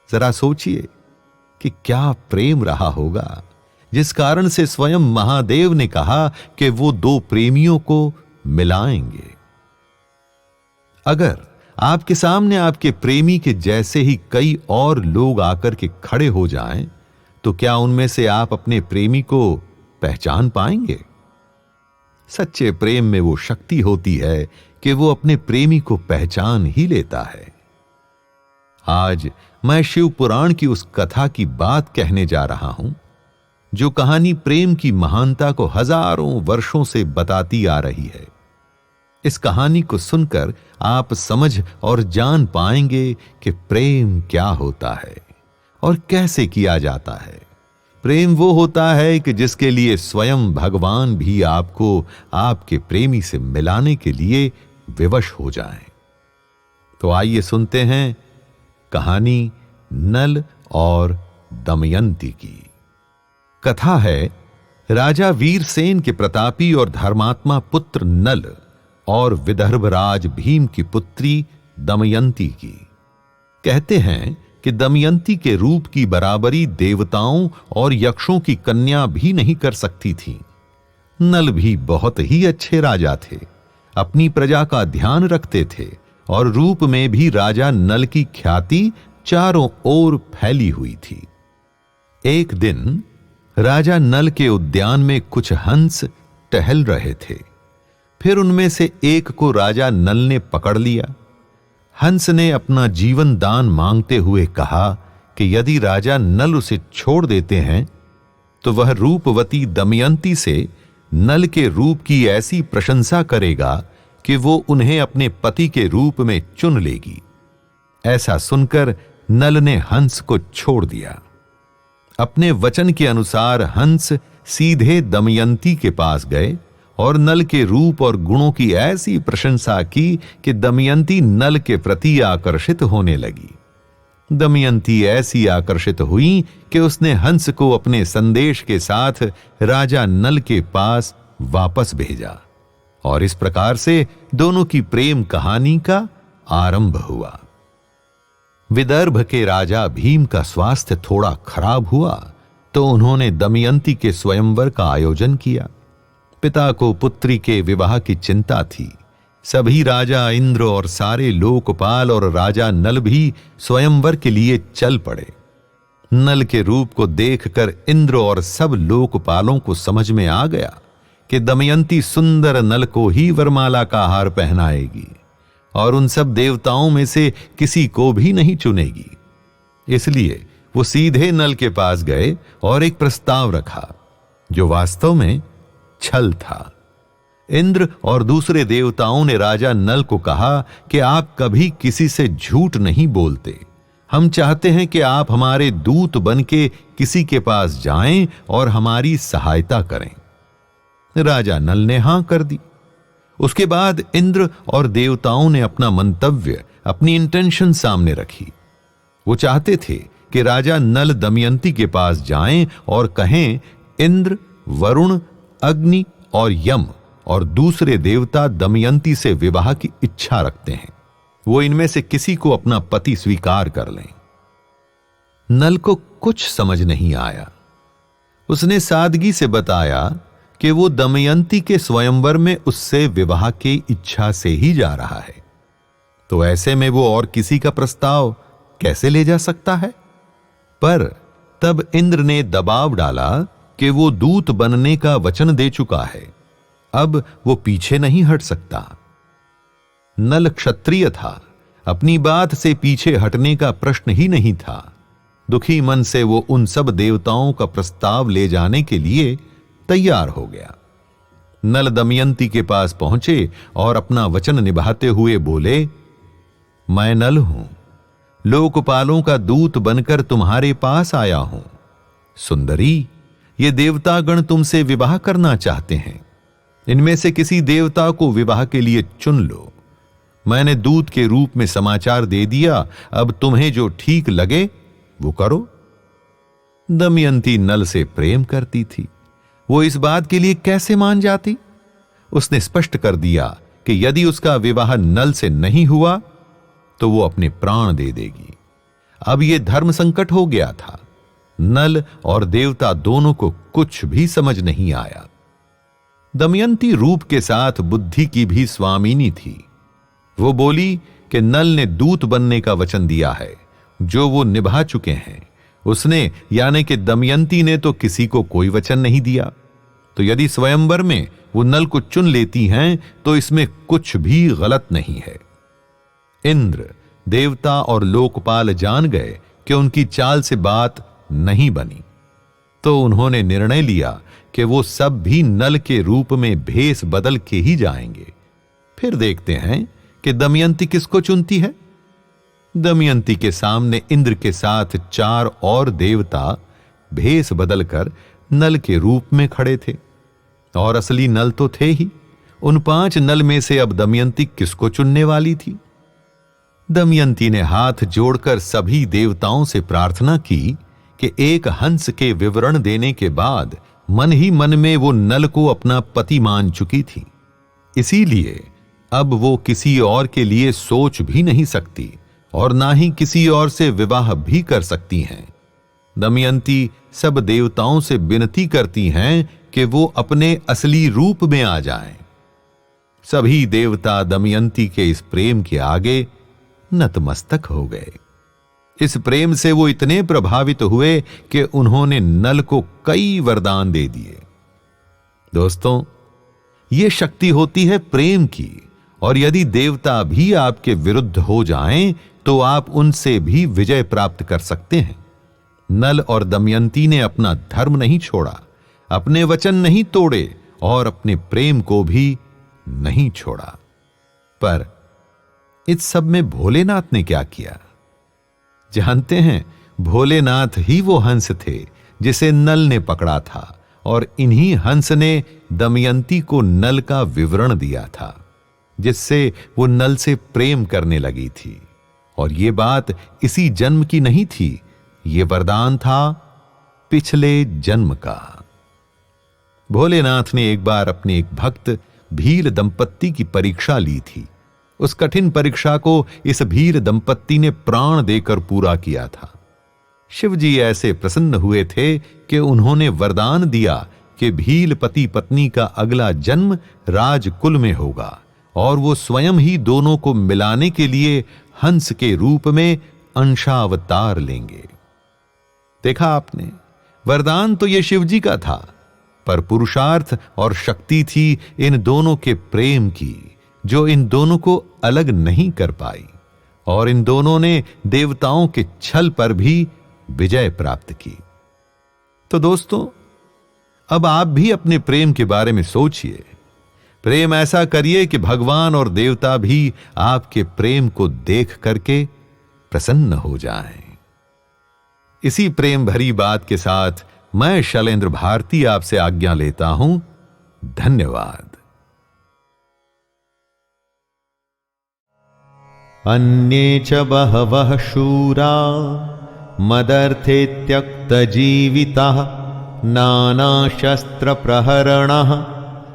जरा सोचिए कि क्या प्रेम रहा होगा जिस कारण से स्वयं महादेव ने कहा कि वो दो प्रेमियों को मिलाएंगे। अगर आपके सामने आपके प्रेमी के जैसे ही कई और लोग आकर के खड़े हो जाएं, तो क्या उनमें से आप अपने प्रेमी को पहचान पाएंगे? सच्चे प्रेम में वो शक्ति होती है कि वो अपने प्रेमी को पहचान ही लेता है। आज मैं शिव पुराण की उस कथा की बात कहने जा रहा हूं जो कहानी प्रेम की महानता को हजारों वर्षों से बताती आ रही है। इस कहानी को सुनकर आप समझ और जान पाएंगे कि प्रेम क्या होता है और कैसे किया जाता है। प्रेम वो होता है कि जिसके लिए स्वयं भगवान भी आपको आपके प्रेमी से मिलाने के लिए विवश हो जाएं। तो आइए सुनते हैं कहानी नल और दमयंती की। कथा है राजा वीरसेन के प्रतापी और धर्मात्मा पुत्र नल और विदर्भराज भीम की पुत्री दमयंती की। कहते हैं कि दमयंती के रूप की बराबरी देवताओं और यक्षों की कन्या भी नहीं कर सकती थी। नल भी बहुत ही अच्छे राजा थे, अपनी प्रजा का ध्यान रखते थे और रूप में भी राजा नल की ख्याति चारों ओर फैली हुई थी। एक दिन राजा नल के उद्यान में कुछ हंस टहल रहे थे। फिर उनमें से एक को राजा नल ने पकड़ लिया। हंस ने अपना जीवन दान मांगते हुए कहा कि यदि राजा नल उसे छोड़ देते हैं तो वह रूपवती दमयंती से नल के रूप की ऐसी प्रशंसा करेगा कि वो उन्हें अपने पति के रूप में चुन लेगी। ऐसा सुनकर नल ने हंस को छोड़ दिया। अपने वचन के अनुसार हंस सीधे दमयंती के पास गए और नल के रूप और गुणों की ऐसी प्रशंसा की कि दमयंती नल के प्रति आकर्षित होने लगी। दमयंती ऐसी आकर्षित हुई कि उसने हंस को अपने संदेश के साथ राजा नल के पास वापस भेजा और इस प्रकार से दोनों की प्रेम कहानी का आरंभ हुआ। विदर्भ के राजा भीम का स्वास्थ्य थोड़ा खराब हुआ तो उन्होंने दमयंती के स्वयंवर का आयोजन किया। पिता को पुत्री के विवाह की चिंता थी। सभी राजा इंद्र और सारे लोकपाल और राजा नल भी स्वयंवर के लिए चल पड़े। नल के रूप को देखकर इंद्र और सब लोकपालों को समझ में आ गया कि दमयंती सुंदर नल को ही वरमाला का हार पहनाएगी और उन सब देवताओं में से किसी को भी नहीं चुनेगी। इसलिए वो सीधे नल के पास गए और एक प्रस्ताव रखा जो वास्तव में छल था। इंद्र और दूसरे देवताओं ने राजा नल को कहा कि आप कभी किसी से झूठ नहीं बोलते। हम चाहते हैं कि आप हमारे दूत बनके किसी के पास जाएं और हमारी सहायता करें। राजा नल ने हां कर दी। उसके बाद इंद्र और देवताओं ने अपना मंतव्य, अपनी इंटेंशन सामने रखी। वो चाहते थे कि राजा नल दमयंती के पास जाएं और कहें, इंद्र, वरुण, अग्नि और यम और दूसरे देवता दमयंती से विवाह की इच्छा रखते हैं, वो इनमें से किसी को अपना पति स्वीकार कर लें। नल को कुछ समझ नहीं आया। उसने सादगी से बताया कि वो दमयंती के स्वयंवर में उससे विवाह की इच्छा से ही जा रहा है, तो ऐसे में वो और किसी का प्रस्ताव कैसे ले जा सकता है। पर तब इंद्र ने दबाव डाला कि वो दूत बनने का वचन दे चुका है, अब वो पीछे नहीं हट सकता। नल क्षत्रिय था, अपनी बात से पीछे हटने का प्रश्न ही नहीं था। दुखी मन से वो उन सब देवताओं का प्रस्ताव ले जाने के लिए तैयार हो गया। नल दमयंती के पास पहुंचे और अपना वचन निभाते हुए बोले, मैं नल हूं, लोकपालों का दूत बनकर तुम्हारे पास आया हूं। सुंदरी, ये देवतागण तुमसे विवाह करना चाहते हैं, इनमें से किसी देवता को विवाह के लिए चुन लो। मैंने दूत के रूप में समाचार दे दिया, अब तुम्हें जो ठीक लगे वो करो। दमयंती नल से प्रेम करती थी, वो इस बात के लिए कैसे मान जाती। उसने स्पष्ट कर दिया कि यदि उसका विवाह नल से नहीं हुआ तो वो अपने प्राण दे देगी। अब यह धर्म संकट हो गया था। नल और देवता दोनों को कुछ भी समझ नहीं आया। दमयंती रूप के साथ बुद्धि की भी स्वामिनी थी। वो बोली कि नल ने दूत बनने का वचन दिया है, जो वो निभा चुके हैं। उसने यानी कि दमयंती ने तो किसी को कोई वचन नहीं दिया, तो यदि स्वयंवर में वो नल को चुन लेती हैं तो इसमें कुछ भी गलत नहीं है। इंद्र, देवता और लोकपाल जान गए कि उनकी चाल से बात नहीं बनी, तो उन्होंने निर्णय लिया कि वो सब भी नल के रूप में भेष बदल के ही जाएंगे। फिर देखते हैं कि दमयंती किसको चुनती है। दमयंती के सामने इंद्र के साथ 4 और देवता भेष बदलकर नल के रूप में खड़े थे, और असली नल तो थे ही। उन 5 नल में से अब दमयंती किसको चुनने वाली थी। दमयंती ने हाथ जोड़कर सभी देवताओं से प्रार्थना की कि एक हंस के विवरण देने के बाद मन ही मन में वो नल को अपना पति मान चुकी थी, इसीलिए अब वो किसी और के लिए सोच भी नहीं सकती और ना ही किसी और से विवाह भी कर सकती हैं। दमयंती सब देवताओं से विनती करती हैं कि वो अपने असली रूप में आ जाएं। सभी देवता दमयंती के इस प्रेम के आगे नतमस्तक हो गए। इस प्रेम से वो इतने प्रभावित हुए कि उन्होंने नल को कई वरदान दे दिए। दोस्तों, ये शक्ति होती है प्रेम की, और यदि देवता भी आपके विरुद्ध हो जाएं तो आप उनसे भी विजय प्राप्त कर सकते हैं। नल और दमयंती ने अपना धर्म नहीं छोड़ा, अपने वचन नहीं तोड़े और अपने प्रेम को भी नहीं छोड़ा। पर इस सब में भोलेनाथ ने क्या किया? जानते हैं, भोलेनाथ ही वो हंस थे जिसे नल ने पकड़ा था, और इन्हीं हंस ने दमयंती को नल का विवरण दिया था, जिससे वो नल से प्रेम करने लगी थी। और ये बात इसी जन्म की नहीं थी, ये वरदान था पिछले जन्म का। भोलेनाथ ने एक बार अपने एक भक्त भील दंपत्ति की परीक्षा ली थी। उस कठिन परीक्षा को इस भील दंपत्ति ने प्राण देकर पूरा किया था। शिवजी ऐसे प्रसन्न हुए थे कि उन्होंने वरदान दिया कि भील पति पत्नी का अगला जन्म राजकुल में होगा, और वो स्वयं ही दोनों को मिलाने के लिए हंस के रूप में अंशावतार लेंगे। देखा आपने, वरदान तो ये शिवजी का था, पर पुरुषार्थ और शक्ति थी इन दोनों के प्रेम की, जो इन दोनों को अलग नहीं कर पाई, और इन दोनों ने देवताओं के छल पर भी विजय प्राप्त की। तो दोस्तों, अब आप भी अपने प्रेम के बारे में सोचिए। प्रेम ऐसा करिए कि भगवान और देवता भी आपके प्रेम को देख करके प्रसन्न हो जाएं। इसी प्रेम भरी बात के साथ मैं शैलेंद्र भारती आपसे आज्ञा लेता हूं। धन्यवाद। अन्ये च बहवः शूरा मदर्थे त्यक्तजीविताः नानाशस्त्रप्रहरणाः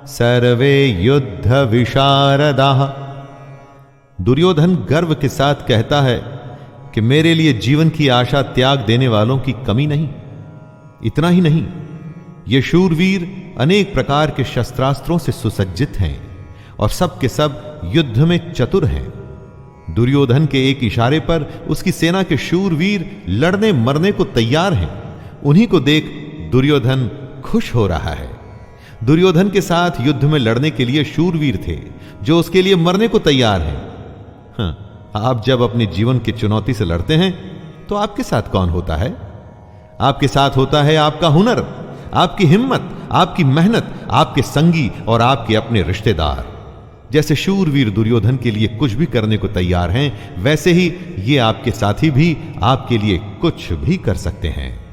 सर्वे युद्ध विशारदाः। दुर्योधन गर्व के साथ कहता है कि मेरे लिए जीवन की आशा त्याग देने वालों की कमी नहीं। इतना ही नहीं, ये शूरवीर अनेक प्रकार के शस्त्रास्त्रों से सुसज्जित हैं और सब के सब युद्ध में चतुर हैं। दुर्योधन के एक इशारे पर उसकी सेना के शूरवीर लड़ने मरने को तैयार हैं। उन्हीं को देख दुर्योधन खुश हो रहा है। दुर्योधन के साथ युद्ध में लड़ने के लिए शूरवीर थे जो उसके लिए मरने को तैयार हैं। हाँ, आप जब अपने जीवन की चुनौती से लड़ते हैं तो आपके साथ कौन होता है? आपके साथ होता है आपका हुनर, आपकी हिम्मत, आपकी मेहनत, आपके संगी और आपके अपने रिश्तेदार। जैसे शूरवीर दुर्योधन के लिए कुछ भी करने को तैयार हैं, वैसे ही ये आपके साथी भी आपके लिए कुछ भी कर सकते हैं।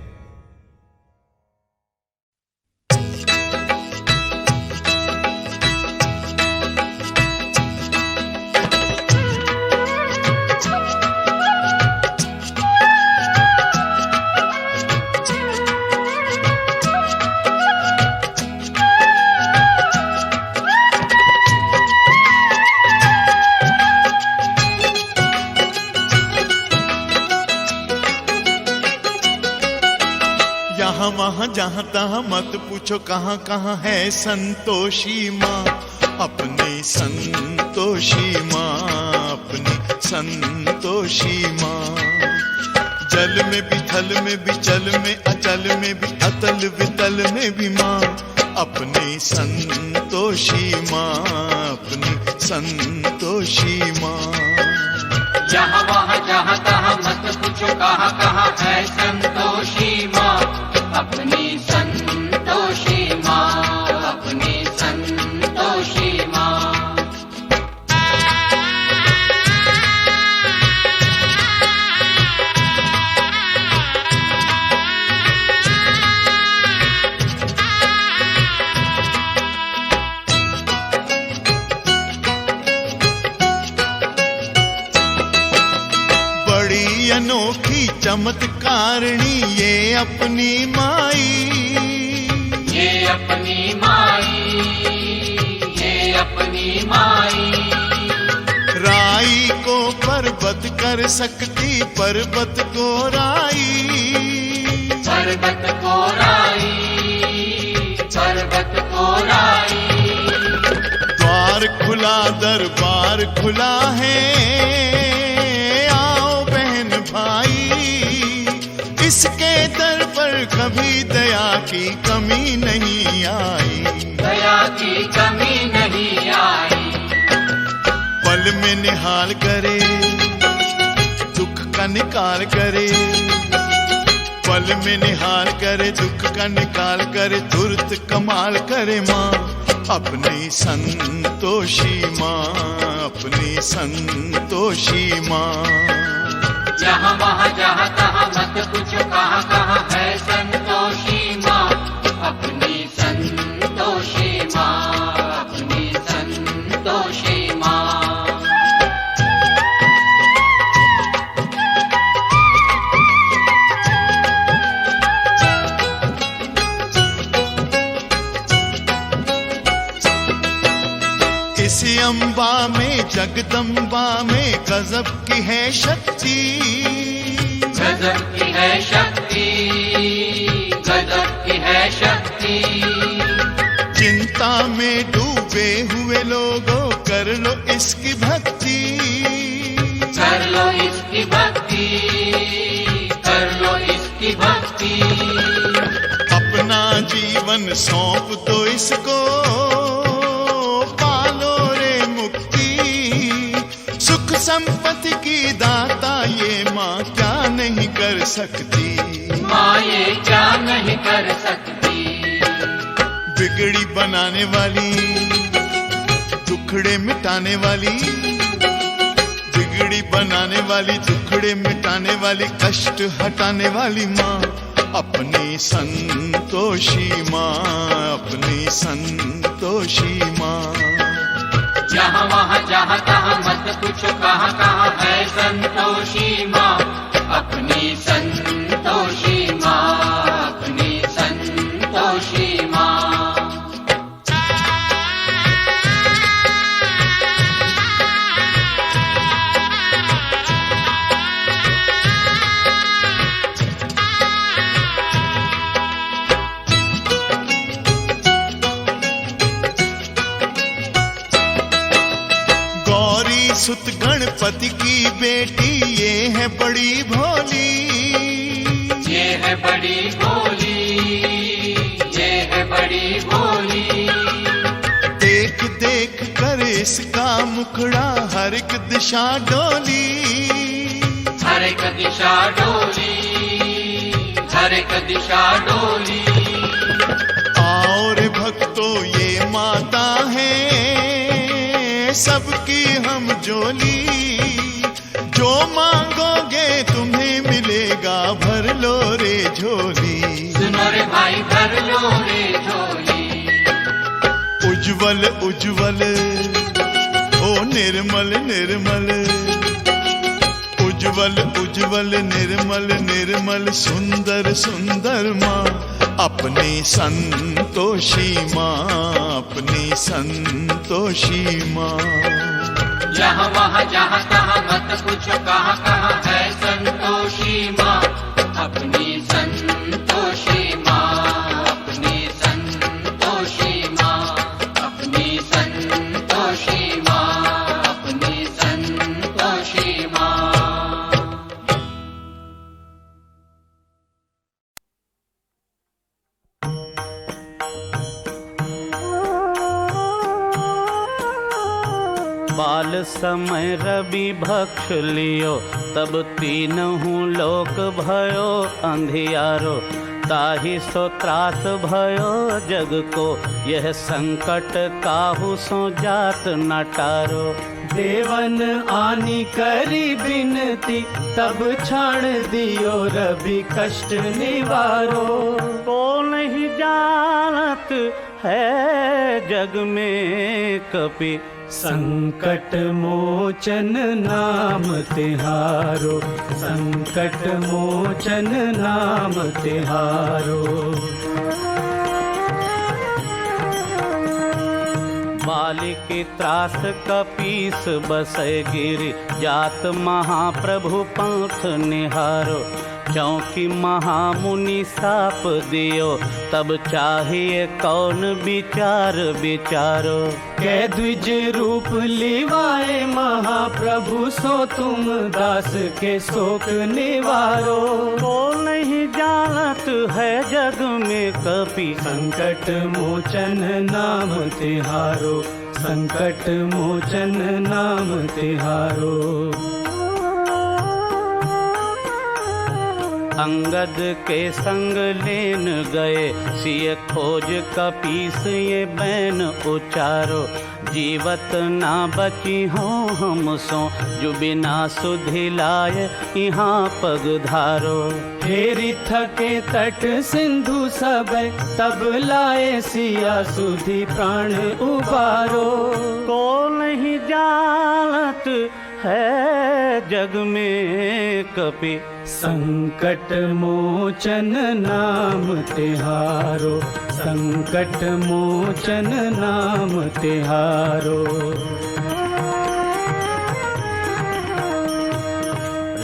वहां जहां तहां मत पूछो कहां कहां है संतोषी माँ अपनी संतोषी माँ अपनी संतोषी माँ। जल में भी थल में भी चल में अचल में भी अतल वितल में भी माँ अपनी संतोषी माँ अपनी संतोषी माँ। जहाँ वहाँ जहाँ तहाँ मत पूछो कहाँ कहाँ है संतोषी माँ अपनी संतोषी माँ अपनी संतोषी माँ। अनोखी चमत्कारिणी ये अपनी माई ये अपनी माई ये अपनी माई। राई को पर्वत कर सकती पर्वत को राई पर्वत को राई पर्वत को राई। द्वार खुला दरबार खुला है इसके दर पर कभी दया की कमी नहीं आई दया की कमी नहीं आई। पल में निहाल करे दुख का निकाल करे पल में निहाल करे दुख का निकाल करे तुरंत कमाल करे माँ अपनी संतोषी माँ अपनी संतोषी माँ। जहाँ वहाँ जहाँ तहाँ मत पूछो कहाँ कहाँ है संतोषी माँ अपनी संतोषी माँ अपनी संतोषी माँ। इस अम्बा में जगदम्बा में गजब की है शक्ति गजब की है शक्ति गजब की है शक्ति। चिंता में डूबे हुए लोगों कर लो इसकी भक्ति कर लो इसकी भक्ति कर लो इसकी भक्ति। अपना जीवन सौंप दो इसको संपत्ति की दाता ये माँ क्या नहीं कर सकती माँ ये क्या नहीं कर सकती। बिगड़ी बनाने वाली दुखड़े मिटाने वाली बिगड़ी बनाने वाली दुखड़े मिटाने वाली कष्ट हटाने वाली माँ अपनी संतोषी माँ अपनी संतोषी माँ। जहाँ वहाँ जहाँ तहाँ मत पूछो कहाँ कहाँ है संतोषी माँ, अपनी संतोषी माँ, अपनी संतोषी माँ। सुत गणपति की बेटी ये है बड़ी भोली, ये है बड़ी भोली, ये है बड़ी भोली। देख देख कर इसका मुखड़ा हर एक दिशा डोली, हर एक दिशा डोली, हर एक दिशा डोली। और भक्तों ये माता है सबकी हम जोली, जो मांगोगे तुम्हें मिलेगा, भर लो रे झोली। सुनो रे भाई भर लो रे झोली। उज्जवल उज्जवल ओ निर्मल निर्मल, उज्जवल उज्जवल निर्मल निर्मल, सुंदर सुंदर माँ, अपनी संतोषी माँ, अपनी संतोषी माँ। यहाँ वहाँ जहाँ तहाँ मत पूछो कहाँ कहाँ है संतोषी माँ, अपनी संतोषी माँ, अपनी संतोषी माँ, अपनी संतोषी माँ, अपनी संतोषी माँ। बाल समय रवि भक्ष लियो, तब तीनहु लोक भयो अंधियारो, ताहि सो त्रास भयो जग को, यह संकट काहू सो जात न टारो। देवन आनी करी बिनती, तब छाड़ दियो रवि कष्ट निवारो। को नहीं जानत है जग में कपि, संकट मोचन नाम तिहारो, संकट मोचन नाम तिहारो। बालिकी त्रास कपीस बसै गिरि, जात महाप्रभु पंथ निहारो। चौकी महामुनि साप दियो, तब चाहिए कौन विचार विचारो। कै द्विज रूप लिवाए महाप्रभु, सो तुम दास के शोक निवारो। को नहीं जानत है जग में कपि, संकट मोचन नाम तिहारो, संकट मोचन नाम तिहारो। अंगद के संग लेन गए, सिय खोज कपीस ये बैन उचारो। जीवत ना बची हो हम सो, जो बिना सुधि लाए यहाँ पग धारो। फेरी थके तट सिंधु सब, तब लाए सिया सुधि प्राण उबारो। को नहीं जानत है जग में कपि, संकट मोचन नाम तिहारो, संकट मोचन नाम तिहारो।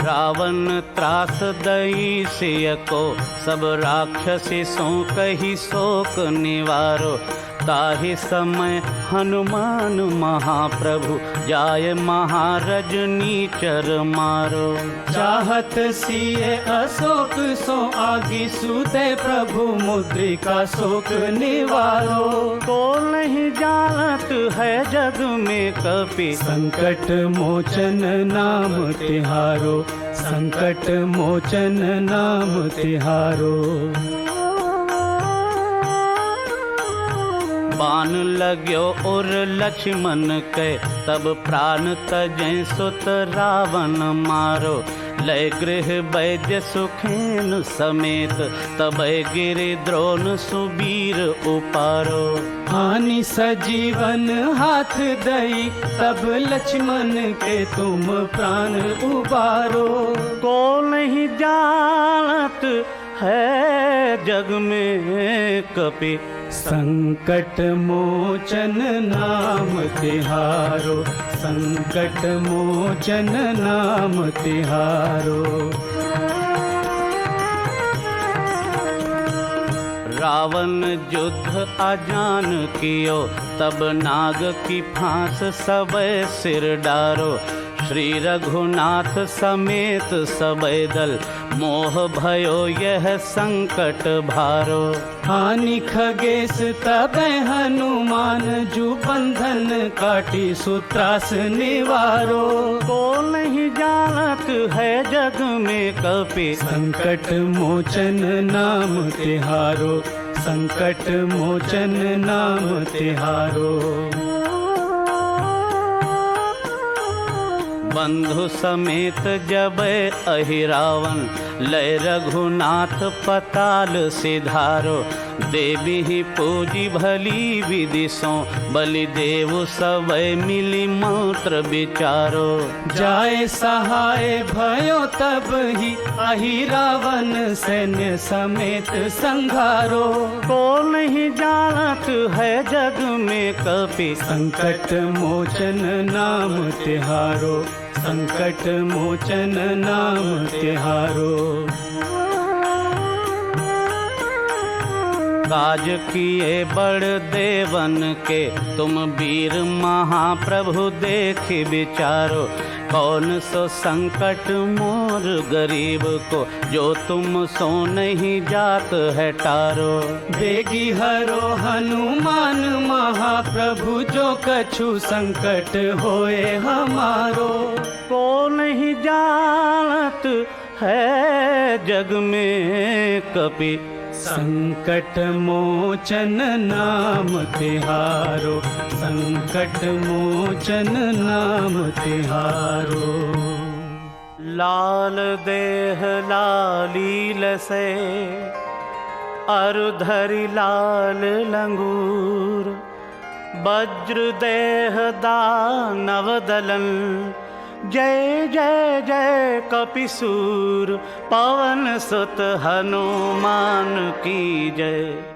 रावण त्रास दई सिय को, सब राक्षसी सो कही शोक निवारो। ताहि समय हनुमान महाप्रभु, जाय महारजनीचर मारो। चाहत सिए अशोक सो आगी, सूते प्रभु मुद्रिका शोक निवारो। को नहीं जानत है जग में कपि, संकट मोचन नाम तिहारो, संकट मोचन नाम तिहारो। बाण लाग्यो और लक्ष्मण के, तब प्राण तजै सुत रावण मारो। लय गृह वैद्य सुखेन समेत, तबै गिरि द्रोण सुबीर उपारो। हानि सजीवन हाथ दई, तब लक्ष्मण के तुम प्राण उबारो। को नहीं जानत है जग में कपि, संकट मोचन नाम तिहारो, संकट मोचन नाम तिहारो। रावण युद्ध अजान कियो, तब नाग की फांस सबे सिर डारो। श्री रघुनाथ समेत सबे दल, मोह भयो यह संकट भारो। हानि खगेश तबै हनुमान, जु बंधन काटी सूत्रास निवारो। को नहीं जानत है जग में कपि, संकट मोचन नाम तिहारो, संकट मोचन नाम तिहारो। बंधु समेत जबै अहिरावण, लय रघुनाथ पताल सिधारो। देवी ही पूजी भली विधि सो, बलि देव सबै मिली मंत्र विचारो। जाय सहाय भयो तब ही, अहिरावण सैन्य समेत संघारो। को नहीं जानत है जग में कपि, संकट मोचन नाम तिहारो, संकट मोचन नाम तिहारो। काज किए बड़ देवन के, तुम वीर महाप्रभु देख विचारो। कौन सो संकट मोर गरीब को, जो तुम सो नहीं जात है टारो। बेगी हरो हनुमान महाप्रभु, जो कछु संकट होए हमारो। को नहीं जानत है जग में कपि, संकट मोचन नाम तिहारो, संकट मोचन नाम तिहारो। लाल देह लाली लसे, अरु धरि लाल लंगूर। वज्र देह दानव दलन, जय जय जय कपिसूर। पवन सुत हनुमान की जय।